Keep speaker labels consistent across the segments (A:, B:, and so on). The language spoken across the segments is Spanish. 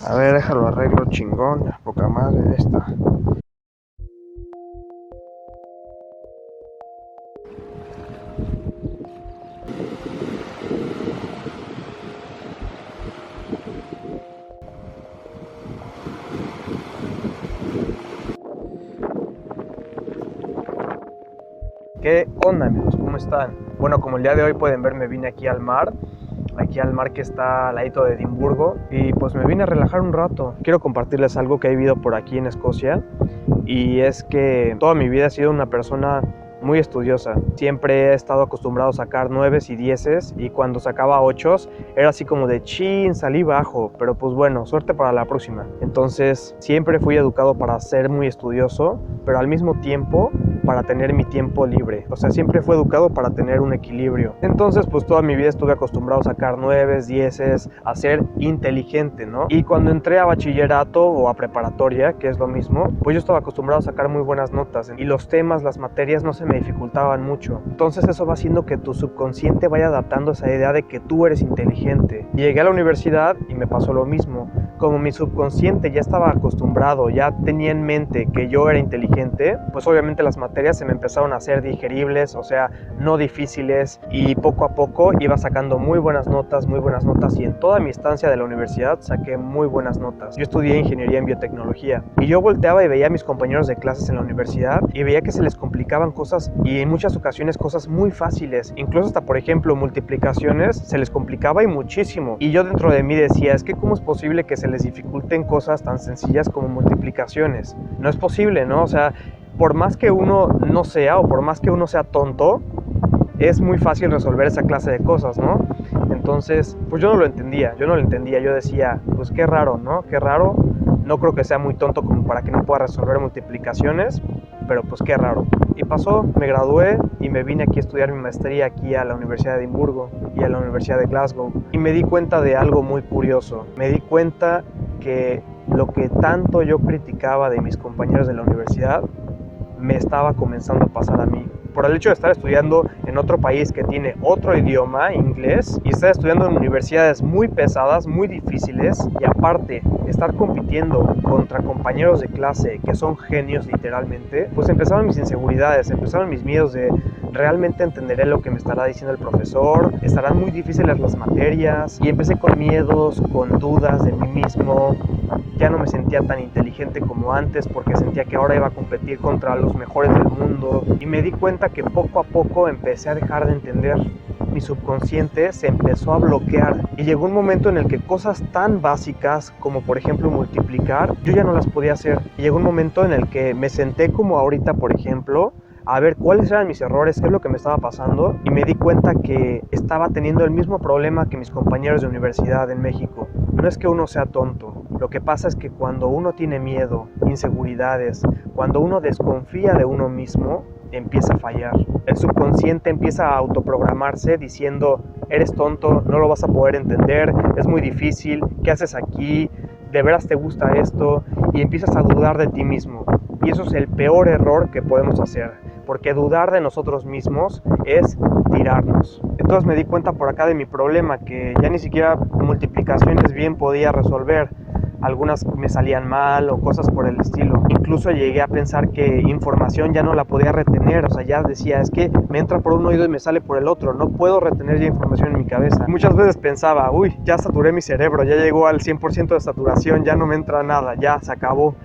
A: A ver, déjalo arreglo chingón, poca madre esta. ¿Qué onda, amigos? ¿Cómo están? Bueno, como el día de hoy pueden ver, me vine aquí al mar que está al ladito de Edimburgo, y pues me vine a relajar un rato. Quiero compartirles algo que he vivido por aquí en Escocia, y es que toda mi vida he sido una persona muy estudiosa. Siempre he estado acostumbrado a sacar 9s y 10s, y cuando sacaba 8s era así como de chin, salí bajo, pero pues bueno, suerte para la próxima. Entonces siempre fui educado para ser muy estudioso, pero al mismo tiempo para tener mi tiempo libre. O sea, siempre fui educado para tener un equilibrio. Entonces, pues toda mi vida estuve acostumbrado a sacar 9s, 10s, a ser inteligente, ¿no? Y cuando entré a bachillerato o a preparatoria, que es lo mismo, pues yo estaba acostumbrado a sacar muy buenas notas, y los temas, las materias no se me dificultaban mucho. Entonces eso va haciendo que tu subconsciente vaya adaptando esa idea de que tú eres inteligente. Y llegué a la universidad y me pasó lo mismo. Como mi subconsciente ya estaba acostumbrado, ya tenía en mente que yo era inteligente, pues obviamente las materias se me empezaron a hacer digeribles, o sea, no difíciles, y poco a poco iba sacando muy buenas notas, y en toda mi estancia de la universidad saqué muy buenas notas. Yo estudié ingeniería en biotecnología, y yo volteaba y veía a mis compañeros de clases en la universidad y veía que se les complicaban cosas, y en muchas ocasiones cosas muy fáciles, incluso hasta por ejemplo multiplicaciones se les complicaba y muchísimo, y yo dentro de mí decía, es que cómo es posible que se les dificulten cosas tan sencillas como multiplicaciones. No es posible, ¿no? O sea, por más que uno no sea, o por más que uno sea tonto, es muy fácil resolver esa clase de cosas, ¿no? Entonces, pues yo no lo entendía, yo decía, pues qué raro, ¿no? Qué raro, no creo que sea muy tonto como para que no pueda resolver multiplicaciones, pero pues qué raro. Y pasó, me gradué y me vine aquí a estudiar mi maestría aquí a la Universidad de Edimburgo y a la Universidad de Glasgow, y me di cuenta de algo muy curioso. Me di cuenta que lo que tanto yo criticaba de mis compañeros de la universidad me estaba comenzando a pasar a mí. Por el hecho de estar estudiando en otro país que tiene otro idioma, inglés, y estar estudiando en universidades muy pesadas, muy difíciles, y aparte estar compitiendo contra compañeros de clase que son genios literalmente, pues empezaron mis inseguridades, empezaron mis miedos de realmente entenderé lo que me estará diciendo el profesor, estarán muy difíciles las materias, y empecé con miedos, con dudas de mí mismo. Ya no me sentía tan inteligente como antes porque sentía que ahora iba a competir contra los mejores del mundo, y me di cuenta que poco a poco empecé a dejar de entender. Mi subconsciente se empezó a bloquear, y llegó un momento en el que cosas tan básicas como por ejemplo multiplicar, yo ya no las podía hacer. Y llegó un momento en el que me senté como ahorita, por ejemplo, a ver cuáles eran mis errores, qué es lo que me estaba pasando, y me di cuenta que estaba teniendo el mismo problema que mis compañeros de universidad en México. No es que uno sea tonto, lo que pasa es que cuando uno tiene miedo, inseguridades, cuando uno desconfía de uno mismo, empieza a fallar. El subconsciente empieza a autoprogramarse diciendo, eres tonto, no lo vas a poder entender, es muy difícil, ¿qué haces aquí? ¿De veras te gusta esto? Y empiezas a dudar de ti mismo. Y eso es el peor error que podemos hacer, porque dudar de nosotros mismos es tirarnos. Entonces me di cuenta por acá de mi problema, que ya ni siquiera multiplicaciones bien podía resolver. Algunas me salían mal o cosas por el estilo. Incluso llegué a pensar que información ya no la podía retener. O sea, ya decía, es que me entra por un oído y me sale por el otro. No puedo retener ya información en mi cabeza. Muchas veces pensaba, uy, ya saturé mi cerebro, ya llegó al 100% de saturación, ya no me entra nada, ya se acabó.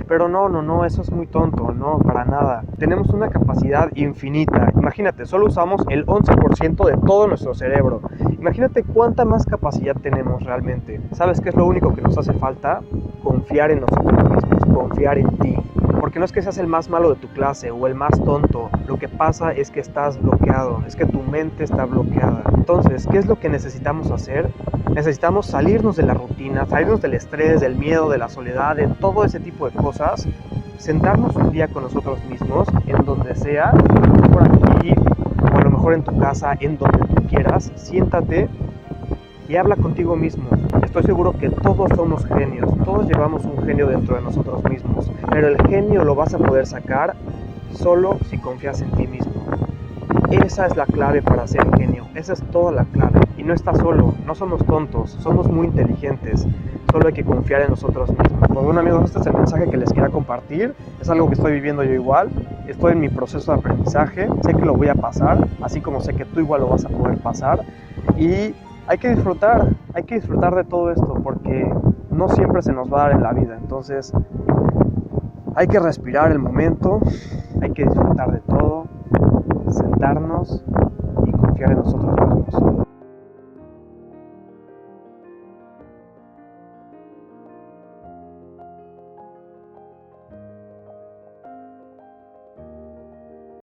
A: Pero no, eso es muy tonto, no, para nada. Tenemos una capacidad infinita. Imagínate, solo usamos el 11% de todo nuestro cerebro. Imagínate cuánta más capacidad tenemos realmente. ¿Sabes qué es lo único que nos hace falta? Confiar en nosotros mismos, confiar en ti. Porque no es que seas el más malo de tu clase o el más tonto. Lo que pasa es que estás bloqueado, es que tu mente está bloqueada. Entonces, ¿qué es lo que necesitamos hacer? Necesitamos salirnos de la rutina, salirnos del estrés, del miedo, de la soledad, de todo ese tipo de cosas. Sentarnos un día con nosotros mismos, en donde sea, por aquí, o a lo mejor en tu casa, en donde tú quieras. Siéntate y habla contigo mismo. Estoy seguro que todos somos genios, todos llevamos un genio dentro de nosotros mismos, pero el genio lo vas a poder sacar solo si confías en ti mismo. Esa es la clave para ser genio, esa es toda la clave. Y no estás solo, no somos tontos, somos muy inteligentes. solo hay que confiar en nosotros mismos. Pues bueno amigos, este es el mensaje que les quería compartir, es algo que estoy viviendo yo igual, estoy en mi proceso de aprendizaje, sé que lo voy a pasar, así como sé que tú igual lo vas a poder pasar, y hay que disfrutar de todo esto, porque no siempre se nos va a dar en la vida. Entonces hay que respirar el momento, hay que disfrutar de todo, sentarnos y confiar en nosotros mismos.